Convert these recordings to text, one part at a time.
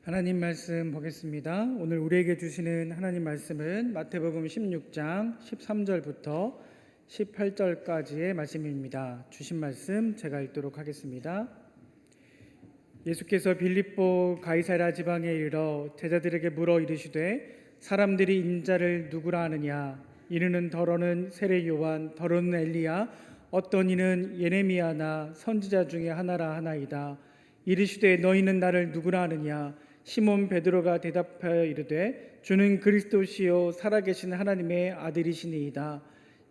하나님 말씀 보겠습니다. 오늘 우리에게 주시는 하나님 말씀은 마태복음 16장 13절부터 18절까지의 말씀입니다. 주신 말씀 제가 읽도록 하겠습니다. 예수께서 빌립보 가이사랴 지방에 이르러 제자들에게 물어 이르시되 사람들이 인자를 누구라 하느냐? 이르는 더러는 세례 요한, 더러는 엘리야, 어떤 이는 예레미야나 선지자 중에 하나라 하나이다. 이르시되 너희는 나를 누구라 하느냐? 시몬 베드로가 대답하여 이르되 주는 그리스도시요 살아계신 하나님의 아들이시니이다.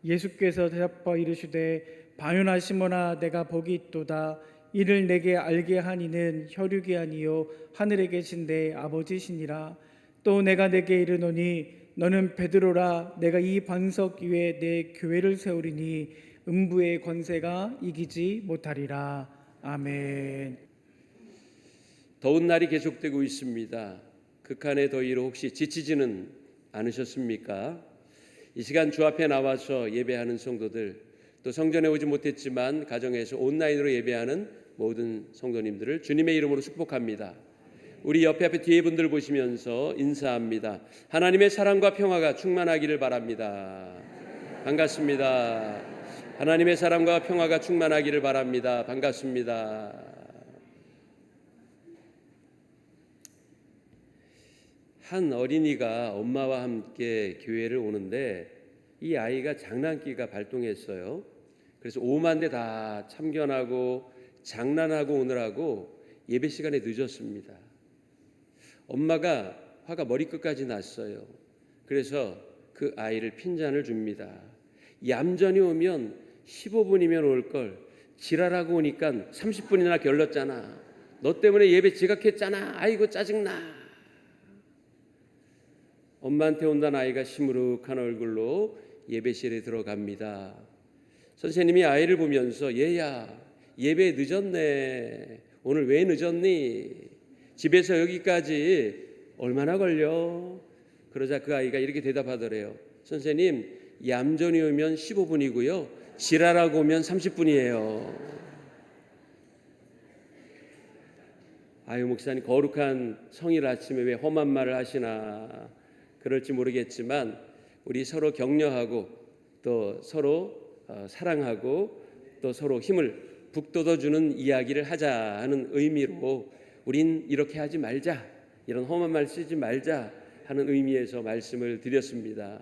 예수께서 대답하여 이르시되 바요나 시몬아, 내가 복이 있도다. 이를 내게 알게 한 이는 혈육이 아니요 하늘에 계신 내 아버지시니라. 또 내가 내게 이르노니 너는 베드로라. 내가 이 반석 위에 내 교회를 세우리니 음부의 권세가 이기지 못하리라. 아멘. 더운 날이 계속되고 있습니다. 극한의 더위로 혹시 지치지는 않으셨습니까? 이 시간 주 앞에 나와서 예배하는 성도들, 또 성전에 오지 못했지만 가정에서 온라인으로 예배하는 모든 성도님들을 주님의 이름으로 축복합니다. 우리 옆에 뒤에 분들 보시면서 인사합니다. 하나님의 사랑과 평화가 충만하기를 바랍니다. 반갑습니다. 하나님의 사랑과 평화가 충만하기를 바랍니다. 반갑습니다. 한 어린이가 엄마와 함께 교회를 오는데 이 아이가 장난기가 발동했어요. 그래서 5만 대 다 참견하고 장난하고 오느라고 예배 시간에 늦었습니다. 엄마가 화가 머리끝까지 났어요. 그래서 그 아이를 핀잔을 줍니다. 얌전히 오면 15분이면 올 걸 지랄하고 오니까 30분이나 걸렸잖아. 너 때문에 예배 지각했잖아. 아이고 짜증나. 엄마한테 온다는 아이가 시무룩한 얼굴로 예배실에 들어갑니다. 선생님이 아이를 보면서 얘야, 예배 늦었네. 오늘 왜 늦었니? 집에서 여기까지 얼마나 걸려? 그러자 그 아이가 이렇게 대답하더래요. 선생님, 얌전히 오면 15분이고요 지랄하고 오면 30분이에요. 아유, 목사님 거룩한 성일 아침에 왜 험한 말을 하시나? 그럴지 모르겠지만 우리 서로 격려하고 또 서로 사랑하고 또 서로 힘을 북돋워주는 이야기를 하자 하는 의미로 우린 이렇게 하지 말자, 이런 험한 말 쓰지 말자 하는 의미에서 말씀을 드렸습니다.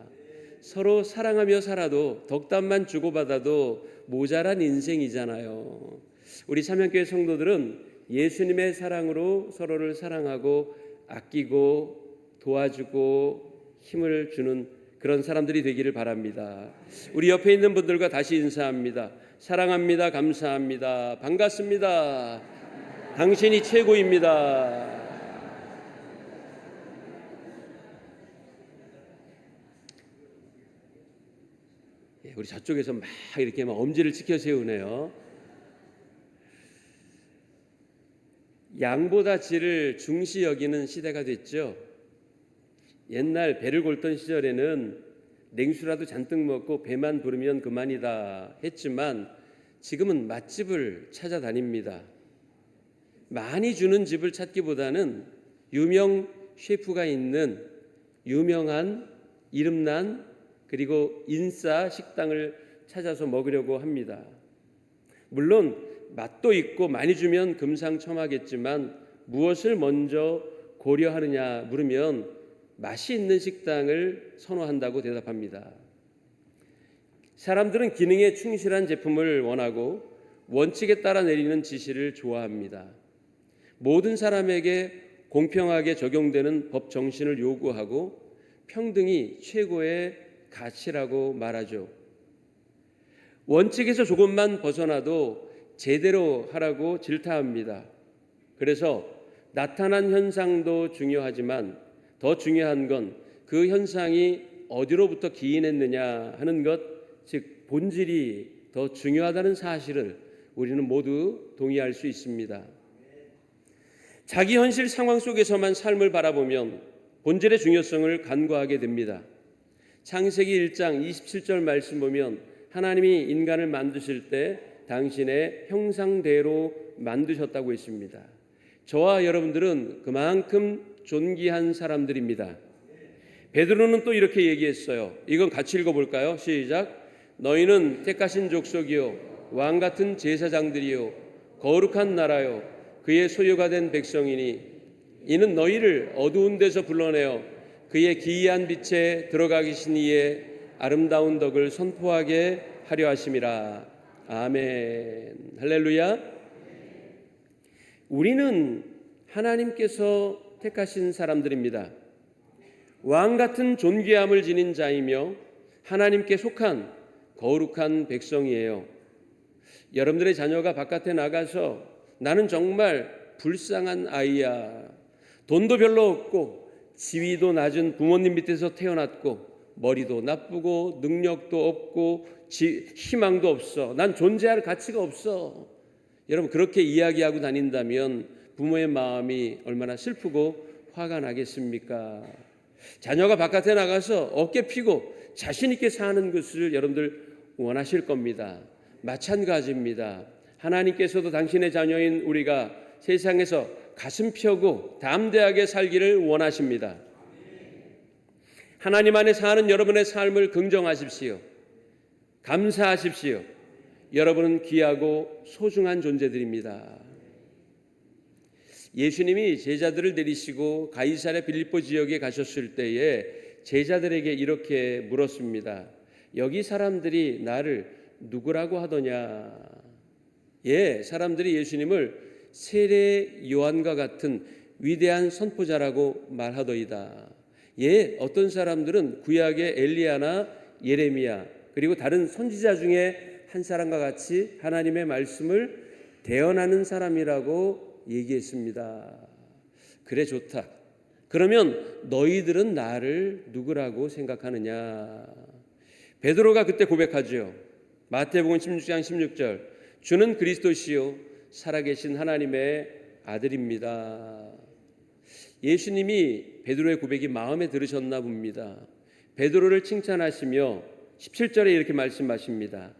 서로 사랑하며 살아도 덕담만 주고받아도 모자란 인생이잖아요. 우리 삼양교회 성도들은 예수님의 사랑으로 서로를 사랑하고 아끼고 도와주고 힘을 주는 그런 사람들이 되기를 바랍니다. 우리 옆에 있는 분들과 다시 인사합니다. 사랑합니다. 감사합니다. 반갑습니다. 당신이 최고입니다. 우리 저쪽에서 막 이렇게 엄지를 치켜 세우네요. 양보다 질을 중시 여기는 시대가 됐죠. 옛날 배를 골던 시절에는 냉수라도 잔뜩 먹고 배만 부르면 그만이다 했지만 지금은 맛집을 찾아다닙니다. 많이 주는 집을 찾기보다는 유명 셰프가 있는 유명한 이름난 그리고 인싸 식당을 찾아서 먹으려고 합니다. 물론 맛도 있고 많이 주면 금상첨화겠지만 무엇을 먼저 고려하느냐 물으면 맛이 있는 식당을 선호한다고 대답합니다. 사람들은 기능에 충실한 제품을 원하고 원칙에 따라 내리는 지시를 좋아합니다. 모든 사람에게 공평하게 적용되는 법 정신을 요구하고 평등이 최고의 가치라고 말하죠. 원칙에서 조금만 벗어나도 제대로 하라고 질타합니다. 그래서 나타난 현상도 중요하지만 더 중요한 건 그 현상이 어디로부터 기인했느냐 하는 것, 즉 본질이 더 중요하다는 사실을 우리는 모두 동의할 수 있습니다. 자기 현실 상황 속에서만 삶을 바라보면 본질의 중요성을 간과하게 됩니다. 창세기 1장 27절 말씀 보면 하나님이 인간을 만드실 때 당신의 형상대로 만드셨다고 했습니다. 저와 여러분들은 그만큼 존귀한 사람들입니다. 베드로는 또 이렇게 얘기했어요. 이건 같이 읽어볼까요? 시작. 너희는 택하신 족속이요 왕 같은 제사장들이요 거룩한 나라요 그의 소유가 된 백성이니 이는 너희를 어두운 데서 불러내어 그의 기이한 빛에 들어가 계신 이의 아름다운 덕을 선포하게 하려 하심이라. 아멘. 할렐루야. 우리는 하나님께서 택하신 사람들입니다. 왕 같은 존귀함을 지닌 자이며 하나님께 속한 거룩한 백성이에요. 여러분들의 자녀가 바깥에 나가서 나는 정말 불쌍한 아이야. 돈도 별로 없고 지위도 낮은 부모님 밑에서 태어났고 머리도 나쁘고 능력도 없고 희망도 없어. 난 존재할 가치가 없어. 여러분 그렇게 이야기하고 다닌다면 부모의 마음이 얼마나 슬프고 화가 나겠습니까? 자녀가 바깥에 나가서 어깨 펴고 자신 있게 사는 것을 여러분들 원하실 겁니다. 마찬가지입니다. 하나님께서도 당신의 자녀인 우리가 세상에서 가슴 펴고 담대하게 살기를 원하십니다. 하나님 안에 사는 여러분의 삶을 긍정하십시오. 감사하십시오. 여러분은 귀하고 소중한 존재들입니다. 예수님이 제자들을 데리시고 가이사랴 빌립보 지역에 가셨을 때에 제자들에게 이렇게 물었습니다. 여기 사람들이 나를 누구라고 하더냐? 사람들이 예수님을 세례 요한과 같은 위대한 선포자라고 말하더이다. 어떤 사람들은 구약의 엘리야나 예레미야 그리고 다른 선지자 중에 한 사람과 같이 하나님의 말씀을 대언하는 사람이라고 얘기했습니다. 그래 좋다. 그러면 너희들은 나를 누구라고 생각하느냐? 베드로가 그때 고백하죠. 마태복음 16장 16절 주는 그리스도시요 살아계신 하나님의 아들입니다. 예수님이 베드로의 고백이 마음에 들으셨나 봅니다. 베드로를 칭찬하시며 17절에 이렇게 말씀하십니다.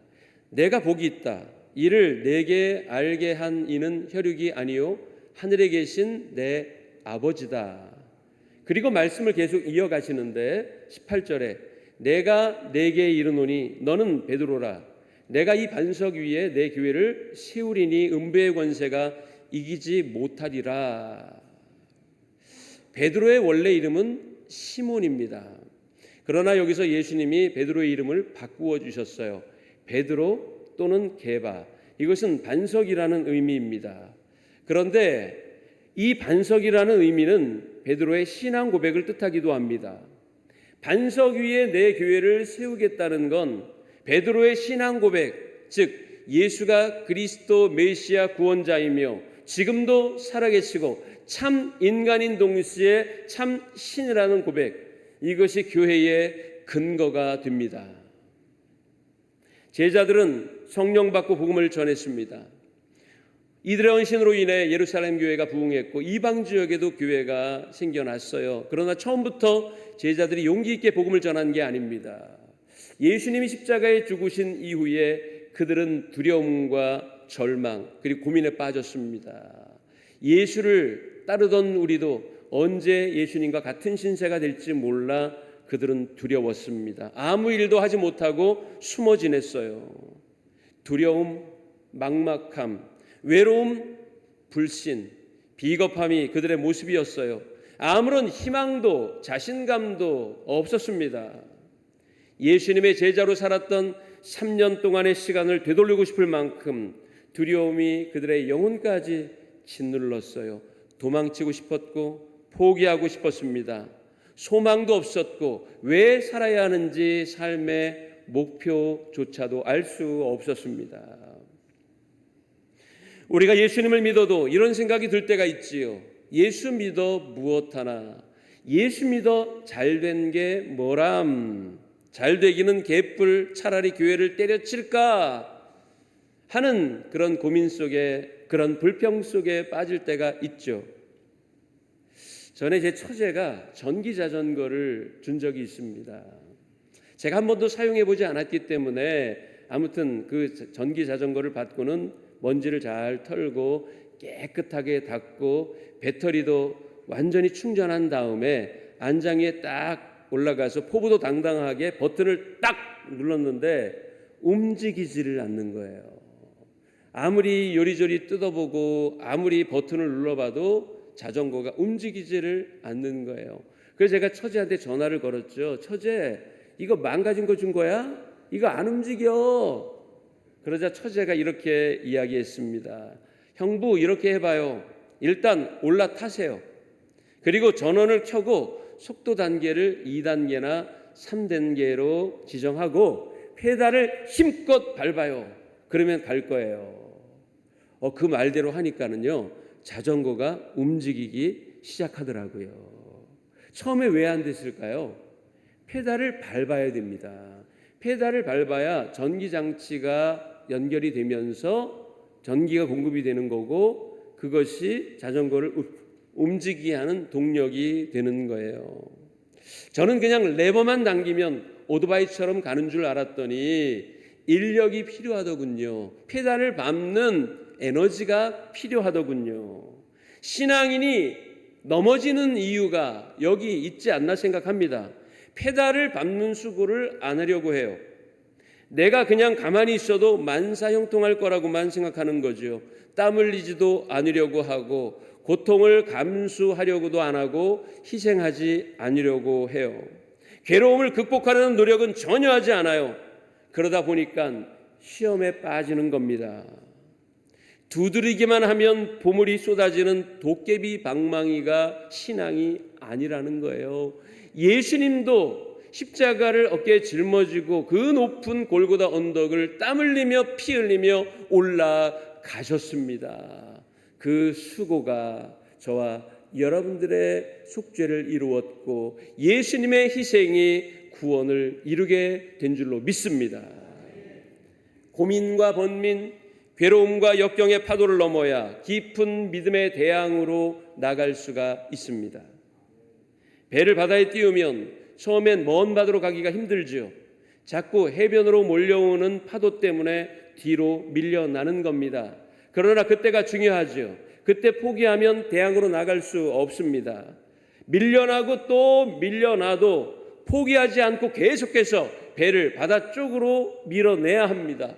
내가 복이 있다. 이를 내게 알게 한 이는 혈육이 아니요 하늘에 계신 내 아버지다. 그리고 말씀을 계속 이어가시는데 18절에 내가 내게 이르노니 너는 베드로라. 내가 이 반석 위에 내 교회를 세우리니 음부의 권세가 이기지 못하리라. 베드로의 원래 이름은 시몬입니다. 그러나 여기서 예수님이 베드로의 이름을 바꾸어 주셨어요. 베드로 또는 게바. 이것은 반석이라는 의미입니다. 그런데 이 반석이라는 의미는 베드로의 신앙 고백을 뜻하기도 합니다. 반석 위에 내 교회를 세우겠다는 건 베드로의 신앙 고백, 즉 예수가 그리스도 메시아 구원자이며 지금도 살아계시고 참 인간인 동시에 참 신이라는 고백, 이것이 교회의 근거가 됩니다. 제자들은 성령 받고 복음을 전했습니다. 이들의 헌신으로 인해 예루살렘 교회가 부흥했고 이방 지역에도 교회가 생겨났어요. 그러나 처음부터 제자들이 용기 있게 복음을 전한 게 아닙니다. 예수님이 십자가에 죽으신 이후에 그들은 두려움과 절망 그리고 고민에 빠졌습니다. 예수를 따르던 우리도 언제 예수님과 같은 신세가 될지 몰라 그들은 두려웠습니다. 아무 일도 하지 못하고 숨어 지냈어요. 두려움, 막막함, 외로움, 불신, 비겁함이 그들의 모습이었어요. 아무런 희망도 자신감도 없었습니다. 예수님의 제자로 살았던 3년 동안의 시간을 되돌리고 싶을 만큼 두려움이 그들의 영혼까지 짓눌렀어요. 도망치고 싶었고 포기하고 싶었습니다. 소망도 없었고 왜 살아야 하는지 삶의 목표조차도 알 수 없었습니다. 우리가 예수님을 믿어도 이런 생각이 들 때가 있지요. 예수 믿어 무엇하나, 예수 믿어 잘된 게 뭐람, 잘되기는 개뿔, 차라리 교회를 때려칠까 하는 그런 고민 속에, 그런 불평 속에 빠질 때가 있죠. 전에 제 처제가 전기자전거를 준 적이 있습니다. 제가 한 번도 사용해 보지 않았기 때문에 아무튼 그 전기자전거를 받고는 먼지를 잘 털고 깨끗하게 닦고 배터리도 완전히 충전한 다음에 안장 위에 딱 올라가서 포부도 당당하게 버튼을 딱 눌렀는데 움직이지를 않는 거예요. 아무리 요리조리 뜯어보고 아무리 버튼을 눌러봐도 자전거가 움직이지를 않는 거예요. 그래서 제가 처제한테 전화를 걸었죠. 처제, 이거 망가진 거 준 거야? 이거 안 움직여. 그러자 처제가 이렇게 이야기했습니다. 형부, 이렇게 해봐요. 일단 올라타세요. 그리고 전원을 켜고 속도 단계를 2단계나 3단계로 지정하고 페달을 힘껏 밟아요. 그러면 갈 거예요. 그 말대로 하니까는요, 자전거가 움직이기 시작하더라고요. 처음에 왜 안 됐을까요? 페달을 밟아야 됩니다. 페달을 밟아야 전기장치가 연결이 되면서 전기가 공급이 되는 거고, 그것이 자전거를 움직이게 하는 동력이 되는 거예요. 저는 그냥 레버만 당기면 오토바이처럼 가는 줄 알았더니 인력이 필요하더군요. 페달을 밟는 에너지가 필요하더군요. 신앙인이 넘어지는 이유가 여기 있지 않나 생각합니다. 페달을 밟는 수고를 안 하려고 해요. 내가 그냥 가만히 있어도 만사형통할 거라고만 생각하는 거죠. 땀 흘리지도 않으려고 하고 고통을 감수하려고도 안 하고 희생하지 않으려고 해요. 괴로움을 극복하려는 노력은 전혀 하지 않아요. 그러다 보니까 시험에 빠지는 겁니다. 두드리기만 하면 보물이 쏟아지는 도깨비 방망이가 신앙이 아니라는 거예요. 예수님도 십자가를 어깨에 짊어지고 그 높은 골고다 언덕을 땀 흘리며 피 흘리며 올라가셨습니다. 그 수고가 저와 여러분들의 속죄를 이루었고 예수님의 희생이 구원을 이루게 된 줄로 믿습니다. 고민과 번민, 괴로움과 역경의 파도를 넘어야 깊은 믿음의 대양으로 나갈 수가 있습니다. 배를 바다에 띄우면 처음엔 먼 바다로 가기가 힘들죠. 자꾸 해변으로 몰려오는 파도 때문에 뒤로 밀려나는 겁니다. 그러나 그때가 중요하죠. 그때 포기하면 대양으로 나갈 수 없습니다. 밀려나고 또 밀려나도 포기하지 않고 계속해서 배를 바다 쪽으로 밀어내야 합니다.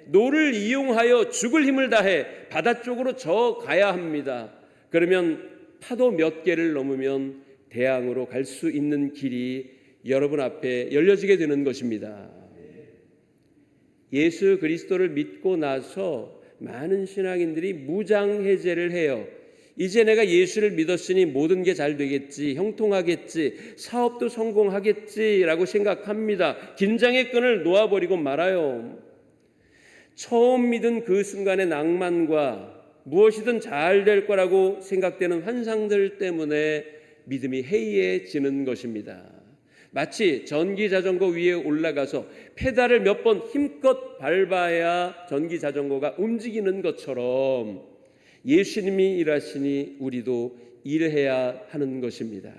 노를 이용하여 죽을 힘을 다해 바다 쪽으로 저 가야 합니다. 그러면 파도 몇 개를 넘으면 대양으로 갈 수 있는 길이 여러분 앞에 열려지게 되는 것입니다. 예수 그리스도를 믿고 나서 많은 신앙인들이 무장해제를 해요. 이제 내가 예수를 믿었으니 모든 게 잘 되겠지, 형통하겠지, 사업도 성공하겠지라고 생각합니다. 긴장의 끈을 놓아버리고 말아요. 처음 믿은 그 순간의 낭만과 무엇이든 잘 될 거라고 생각되는 환상들 때문에 믿음이 해이해지는 것입니다. 마치 전기자전거 위에 올라가서 페달을 몇 번 힘껏 밟아야 전기자전거가 움직이는 것처럼 예수님이 일하시니 우리도 일해야 하는 것입니다.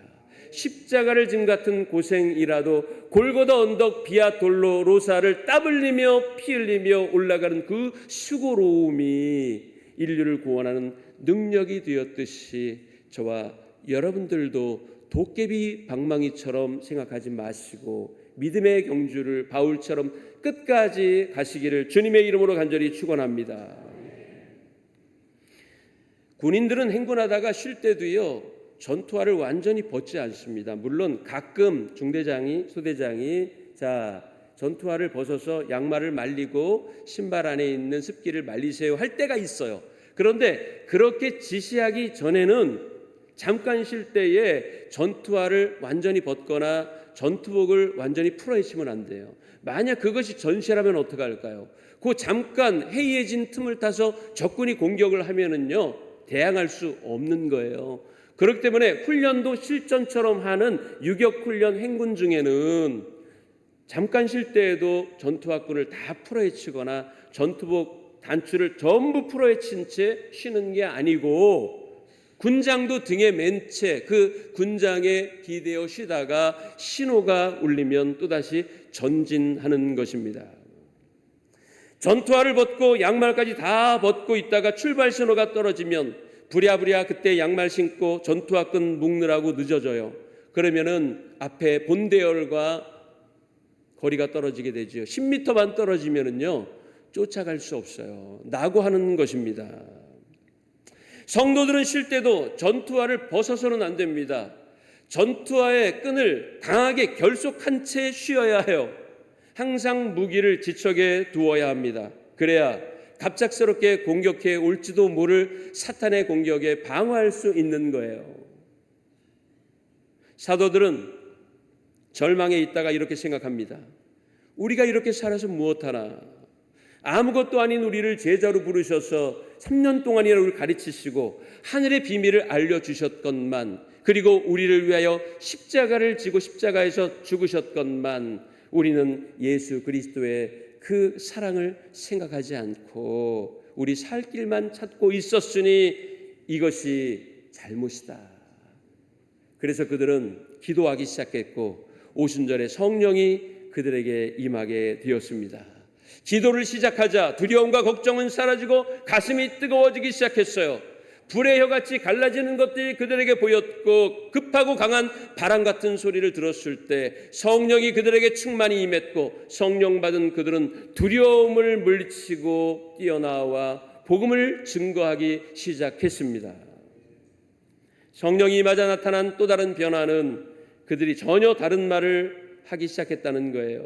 십자가를 짐 같은 고생이라도 골고다 언덕 비아 돌로로사를 땀 흘리며 피 흘리며 올라가는 그 수고로움이 인류를 구원하는 능력이 되었듯이 저와 여러분들도 도깨비 방망이처럼 생각하지 마시고 믿음의 경주를 바울처럼 끝까지 가시기를 주님의 이름으로 간절히 축원합니다. 군인들은 행군하다가 쉴 때도요 전투화를 완전히 벗지 않습니다. 물론 가끔 중대장이 소대장이 전투화를 벗어서 양말을 말리고 신발 안에 있는 습기를 말리세요 할 때가 있어요. 그런데 그렇게 지시하기 전에는 잠깐 쉴 때에 전투화를 완전히 벗거나 전투복을 완전히 풀어헤치면 안 돼요. 만약 그것이 전시라면 어떻게 할까요? 그 잠깐 해이해진 틈을 타서 적군이 공격을 하면은요 대항할 수 없는 거예요. 그렇기 때문에 훈련도 실전처럼 하는 유격훈련 행군 중에는 잠깐 쉴 때에도 전투화끈을 다 풀어헤치거나 전투복 단추를 전부 풀어헤친 채 쉬는 게 아니고 군장도 등에 맨 채 그 군장에 기대어 쉬다가 신호가 울리면 또다시 전진하는 것입니다. 전투화를 벗고 양말까지 다 벗고 있다가 출발 신호가 떨어지면 부랴부랴 그때 양말 신고 전투화 끈 묶느라고 늦어져요. 그러면은 앞에 본대열과 거리가 떨어지게 되죠. 10m만 떨어지면은요 쫓아갈 수 없어요. 낙오하는 것입니다. 성도들은 쉴 때도 전투화를 벗어서는 안 됩니다. 전투화의 끈을 강하게 결속한 채 쉬어야 해요. 항상 무기를 지척에 두어야 합니다. 그래야 갑작스럽게 공격해 올지도 모를 사탄의 공격에 방어할 수 있는 거예요. 사도들은 절망에 있다가 이렇게 생각합니다. 우리가 이렇게 살아서 무엇하나? 아무것도 아닌 우리를 제자로 부르셔서 3년 동안이나 우리를 가르치시고 하늘의 비밀을 알려주셨건만, 그리고 우리를 위하여 십자가를 지고 십자가에서 죽으셨건만 우리는 예수 그리스도의 그 사랑을 생각하지 않고 우리 살 길만 찾고 있었으니 이것이 잘못이다. 그래서 그들은 기도하기 시작했고 오순절에 성령이 그들에게 임하게 되었습니다. 기도를 시작하자 두려움과 걱정은 사라지고 가슴이 뜨거워지기 시작했어요. 불의 혀같이 갈라지는 것들이 그들에게 보였고 급하고 강한 바람 같은 소리를 들었을 때 성령이 그들에게 충만히 임했고 성령 받은 그들은 두려움을 물리치고 뛰어나와 복음을 증거하기 시작했습니다. 성령이 임하자 나타난 또 다른 변화는 그들이 전혀 다른 말을 하기 시작했다는 거예요.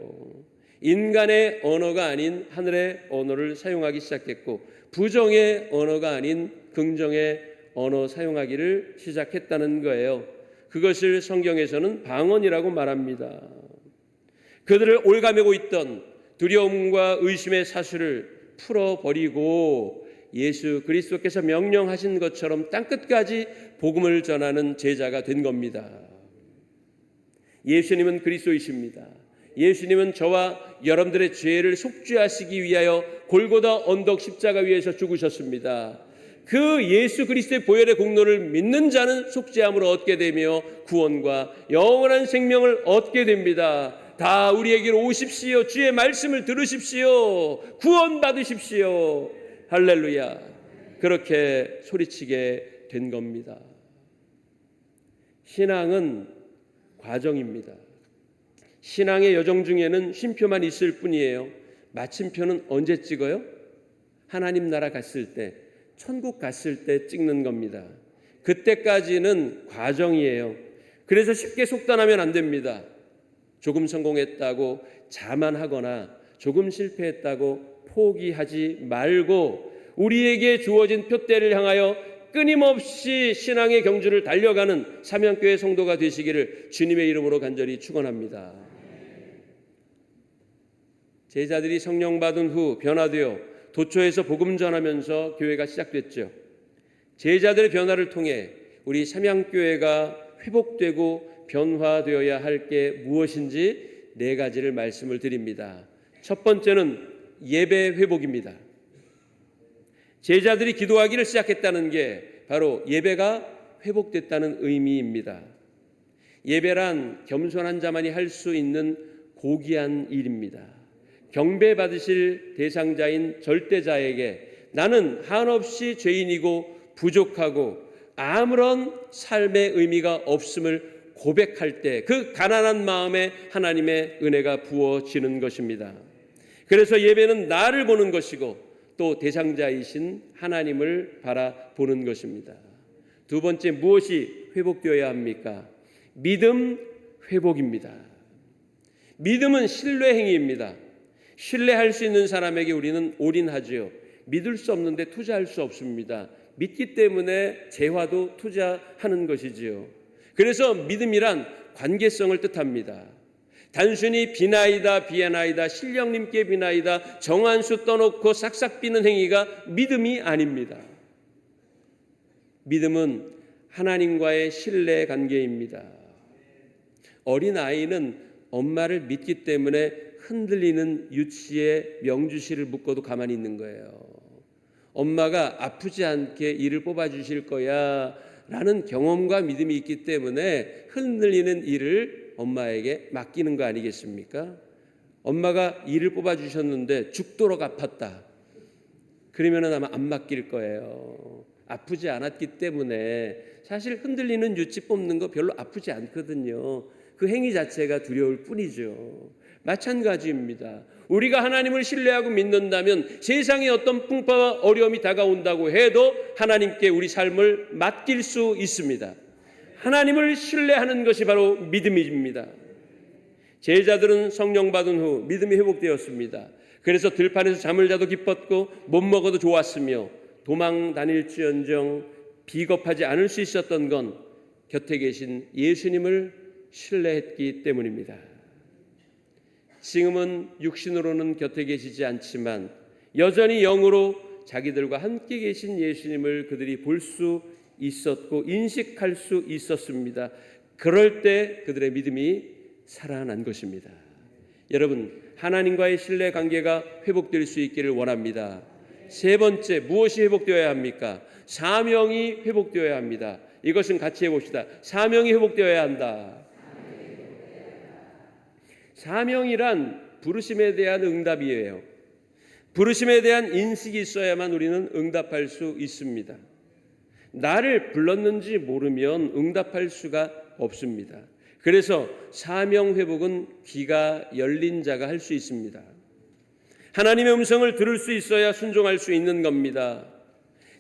인간의 언어가 아닌 하늘의 언어를 사용하기 시작했고 부정의 언어가 아닌 긍정의 언어 사용하기를 시작했다는 거예요. 그것을 성경에서는 방언이라고 말합니다. 그들을 올가매고 있던 두려움과 의심의 사슬을 풀어버리고 예수 그리스도께서 명령하신 것처럼 땅끝까지 복음을 전하는 제자가 된 겁니다. 예수님은 그리스도이십니다. 예수님은 저와 여러분들의 죄를 속죄하시기 위하여 골고다 언덕 십자가 위에서 죽으셨습니다. 그 예수 그리스도의 보혈의 공로를 믿는 자는 속죄함을 얻게 되며 구원과 영원한 생명을 얻게 됩니다. 다 우리에게로 오십시오. 주의 말씀을 들으십시오. 구원 받으십시오. 할렐루야. 그렇게 소리치게 된 겁니다. 신앙은 과정입니다. 신앙의 여정 중에는 쉼표만 있을 뿐이에요. 마침표는 언제 찍어요? 하나님 나라 갔을 때, 천국 갔을 때 찍는 겁니다. 그때까지는 과정이에요. 그래서 쉽게 속단하면 안 됩니다. 조금 성공했다고 자만하거나 조금 실패했다고 포기하지 말고 우리에게 주어진 표대를 향하여 끊임없이 신앙의 경주를 달려가는 삼양교회 성도가 되시기를 주님의 이름으로 간절히 축원합니다. 제자들이 성령 받은 후 변화되어 도초에서 복음 전하면서 교회가 시작됐죠. 제자들의 변화를 통해 우리 삼양교회가 회복되고 변화되어야 할 게 무엇인지 4가지를 말씀을 드립니다. 첫 번째는 예배 회복입니다. 제자들이 기도하기를 시작했다는 게 바로 예배가 회복됐다는 의미입니다. 예배란 겸손한 자만이 할 수 있는 고귀한 일입니다. 경배받으실 대상자인 절대자에게 나는 한없이 죄인이고 부족하고 아무런 삶의 의미가 없음을 고백할 때 그 가난한 마음에 하나님의 은혜가 부어지는 것입니다. 그래서 예배는 나를 보는 것이고 또 대상자이신 하나님을 바라보는 것입니다. 두 번째, 무엇이 회복되어야 합니까? 믿음 회복입니다. 믿음은 신뢰 행위입니다. 신뢰할 수 있는 사람에게 우리는 올인하지요. 믿을 수 없는데 투자할 수 없습니다. 믿기 때문에 재화도 투자하는 것이지요. 그래서 믿음이란 관계성을 뜻합니다. 단순히 비나이다 비나이다 신령님께 비나이다 정한수 떠놓고 싹싹 비는 행위가 믿음이 아닙니다. 믿음은 하나님과의 신뢰 관계입니다. 어린아이는 엄마를 믿기 때문에 흔들리는 유치의 명주실을 묶어도 가만히 있는 거예요. 엄마가 아프지 않게 이를 뽑아주실 거야 라는 경험과 믿음이 있기 때문에 흔들리는 일을 엄마에게 맡기는 거 아니겠습니까? 엄마가 일을 뽑아주셨는데 죽도록 아팠다. 그러면 아마 안 맡길 거예요. 아프지 않았기 때문에 사실 흔들리는 유치 뽑는 거 별로 아프지 않거든요. 그 행위 자체가 두려울 뿐이죠. 마찬가지입니다. 우리가 하나님을 신뢰하고 믿는다면 세상에 어떤 풍파와 어려움이 다가온다고 해도 하나님께 우리 삶을 맡길 수 있습니다. 하나님을 신뢰하는 것이 바로 믿음입니다. 제자들은 성령 받은 후 믿음이 회복되었습니다. 그래서 들판에서 잠을 자도 기뻤고 못 먹어도 좋았으며 도망 다닐지언정 비겁하지 않을 수 있었던 건 곁에 계신 예수님을 신뢰했기 때문입니다. 지금은 육신으로는 곁에 계시지 않지만 여전히 영으로 자기들과 함께 계신 예수님을 그들이 볼 수 있었고 인식할 수 있었습니다. 그럴 때 그들의 믿음이 살아난 것입니다. 여러분, 하나님과의 신뢰 관계가 회복될 수 있기를 원합니다. 세 번째, 무엇이 회복되어야 합니까? 사명이 회복되어야 합니다. 이것은 같이 해봅시다. 사명이 회복되어야 한다. 사명이란 부르심에 대한 응답이에요. 부르심에 대한 인식이 있어야만 우리는 응답할 수 있습니다. 나를 불렀는지 모르면 응답할 수가 없습니다. 그래서 사명 회복은 귀가 열린 자가 할 수 있습니다. 하나님의 음성을 들을 수 있어야 순종할 수 있는 겁니다.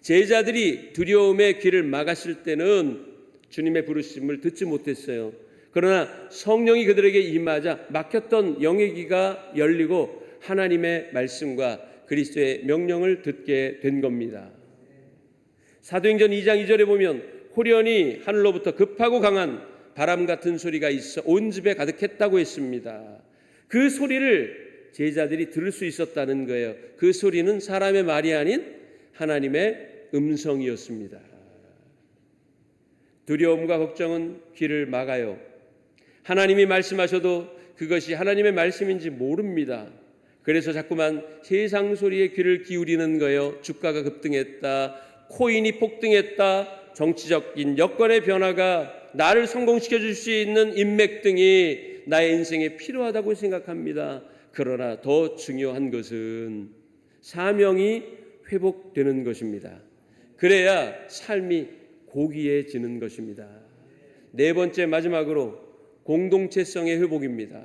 제자들이 두려움에 귀를 막았을 때는 주님의 부르심을 듣지 못했어요. 그러나 성령이 그들에게 임하자 막혔던 영의 귀가 열리고 하나님의 말씀과 그리스도의 명령을 듣게 된 겁니다. 사도행전 2장 2절에 보면 호련히 하늘로부터 급하고 강한 바람 같은 소리가 있어 온 집에 가득했다고 했습니다. 그 소리를 제자들이 들을 수 있었다는 거예요. 그 소리는 사람의 말이 아닌 하나님의 음성이었습니다. 두려움과 걱정은 귀를 막아요. 하나님이 말씀하셔도 그것이 하나님의 말씀인지 모릅니다. 그래서 자꾸만 세상 소리에 귀를 기울이는 거예요. 주가가 급등했다, 코인이 폭등했다, 정치적인 여건의 변화가 나를 성공시켜 줄 수 있는 인맥 등이 나의 인생에 필요하다고 생각합니다. 그러나 더 중요한 것은 사명이 회복되는 것입니다. 그래야 삶이 고귀해지는 것입니다. 네 번째, 마지막으로 공동체성의 회복입니다.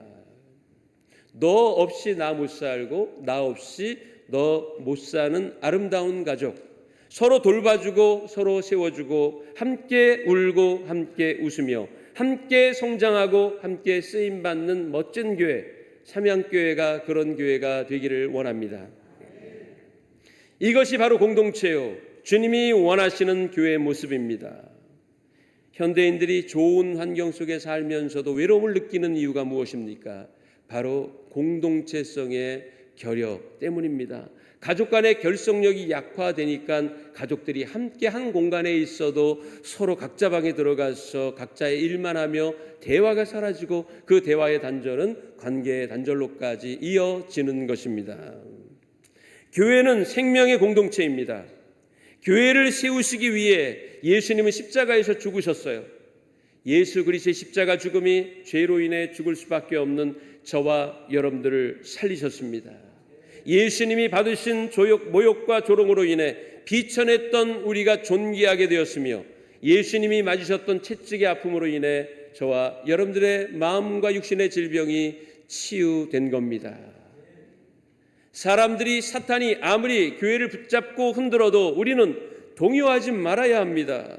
너 없이 나 못 살고 나 없이 너 못 사는 아름다운 가족, 서로 돌봐주고 서로 세워주고 함께 울고 함께 웃으며 함께 성장하고 함께 쓰임받는 멋진 교회, 삼양교회가 그런 교회가 되기를 원합니다. 이것이 바로 공동체요, 주님이 원하시는 교회의 모습입니다. 현대인들이 좋은 환경 속에 살면서도 외로움을 느끼는 이유가 무엇입니까? 바로 공동체성의 결여 때문입니다. 가족 간의 결속력이 약화되니까 가족들이 함께 한 공간에 있어도 서로 각자 방에 들어가서 각자의 일만 하며 대화가 사라지고 그 대화의 단절은 관계의 단절로까지 이어지는 것입니다. 교회는 생명의 공동체입니다. 교회를 세우시기 위해 예수님은 십자가에서 죽으셨어요. 예수 그리스도의 십자가 죽음이 죄로 인해 죽을 수밖에 없는 저와 여러분들을 살리셨습니다. 예수님이 받으신 모욕과 조롱으로 인해 비천했던 우리가 존귀하게 되었으며 예수님이 맞으셨던 채찍의 아픔으로 인해 저와 여러분들의 마음과 육신의 질병이 치유된 겁니다. 사람들이, 사탄이 아무리 교회를 붙잡고 흔들어도 우리는 동요하지 말아야 합니다.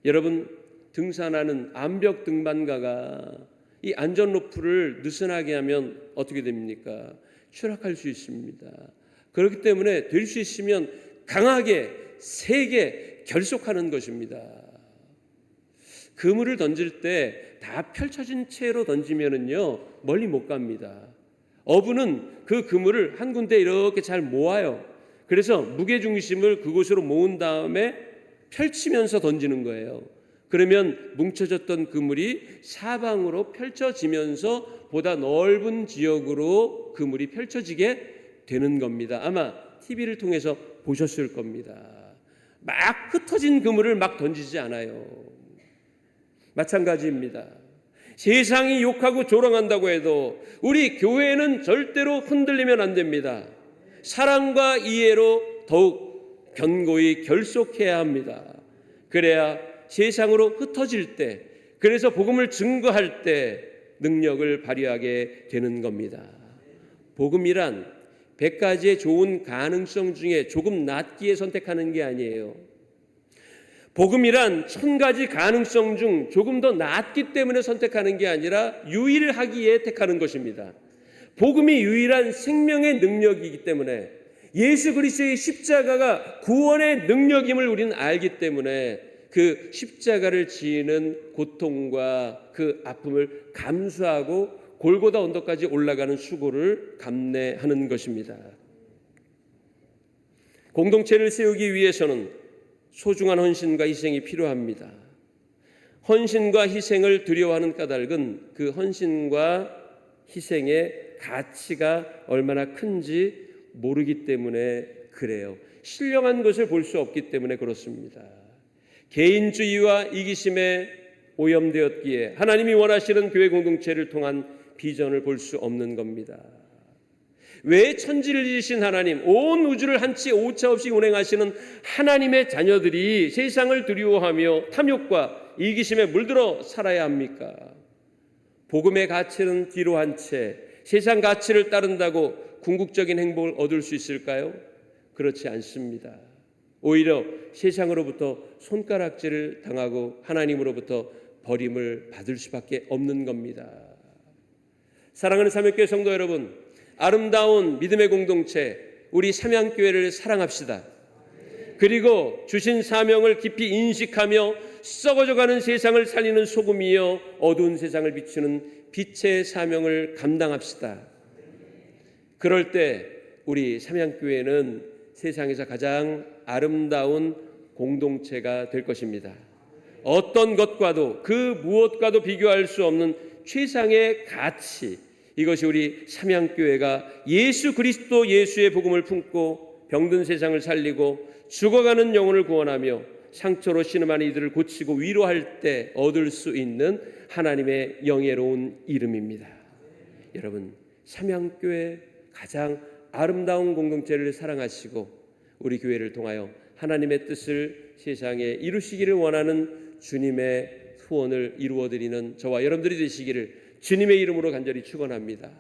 여러분, 등산하는 암벽 등반가가 이 안전로프를 느슨하게 하면 어떻게 됩니까? 추락할 수 있습니다. 그렇기 때문에 될 수 있으면 강하게 세게 결속하는 것입니다. 그물을 던질 때 다 펼쳐진 채로 던지면은요 멀리 못 갑니다. 어부는 그 그물을 한 군데 이렇게 잘 모아요. 그래서 무게중심을 그곳으로 모은 다음에 펼치면서 던지는 거예요. 그러면 뭉쳐졌던 그물이 사방으로 펼쳐지면서 보다 넓은 지역으로 그물이 펼쳐지게 되는 겁니다. 아마 TV를 통해서 보셨을 겁니다. 막 흩어진 그물을 막 던지지 않아요. 마찬가지입니다. 세상이 욕하고 조롱한다고 해도 우리 교회는 절대로 흔들리면 안 됩니다. 사랑과 이해로 더욱 견고히 결속해야 합니다. 그래야 세상으로 흩어질 때, 그래서 복음을 증거할 때 능력을 발휘하게 되는 겁니다. 복음이란 100가지의 좋은 가능성 중에 조금 낫기에 선택하는 게 아니에요. 복음이란 1000가지 가능성 중 조금 더 낫기 때문에 선택하는 게 아니라 유일하기에 택하는 것입니다. 복음이 유일한 생명의 능력이기 때문에, 예수 그리스도의 십자가가 구원의 능력임을 우리는 알기 때문에 그 십자가를 지는 고통과 그 아픔을 감수하고 골고다 언덕까지 올라가는 수고를 감내하는 것입니다. 공동체를 세우기 위해서는 소중한 헌신과 희생이 필요합니다. 헌신과 희생을 두려워하는 까닭은 그 헌신과 희생의 가치가 얼마나 큰지 모르기 때문에 그래요. 신령한 것을 볼 수 없기 때문에 그렇습니다. 개인주의와 이기심에 오염되었기에 하나님이 원하시는 교회 공동체를 통한 비전을 볼 수 없는 겁니다. 왜 천지를 지으신 하나님, 온 우주를 한치 오차 없이 운행하시는 하나님의 자녀들이 세상을 두려워하며 탐욕과 이기심에 물들어 살아야 합니까? 복음의 가치는 뒤로 한 채 세상 가치를 따른다고 궁극적인 행복을 얻을 수 있을까요? 그렇지 않습니다. 오히려 세상으로부터 손가락질을 당하고 하나님으로부터 버림을 받을 수밖에 없는 겁니다. 사랑하는 삼육교회 성도 여러분, 아름다운 믿음의 공동체, 우리 삼양교회를 사랑합시다. 그리고 주신 사명을 깊이 인식하며 썩어져가는 세상을 살리는 소금이여 어두운 세상을 비추는 빛의 사명을 감당합시다. 그럴 때 우리 삼양교회는 세상에서 가장 아름다운 공동체가 될 것입니다. 어떤 것과도 그 무엇과도 비교할 수 없는 최상의 가치, 이것이 우리 삼양교회가 예수 그리스도 예수의 복음을 품고 병든 세상을 살리고 죽어가는 영혼을 구원하며 상처로 신음하는 이들을 고치고 위로할 때 얻을 수 있는 하나님의 영예로운 이름입니다. 여러분, 삼양교회 가장 아름다운 공동체를 사랑하시고 우리 교회를 통하여 하나님의 뜻을 세상에 이루시기를 원하는 주님의 후원을 이루어드리는 저와 여러분들이 되시기를 주님의 이름으로 간절히 축원합니다.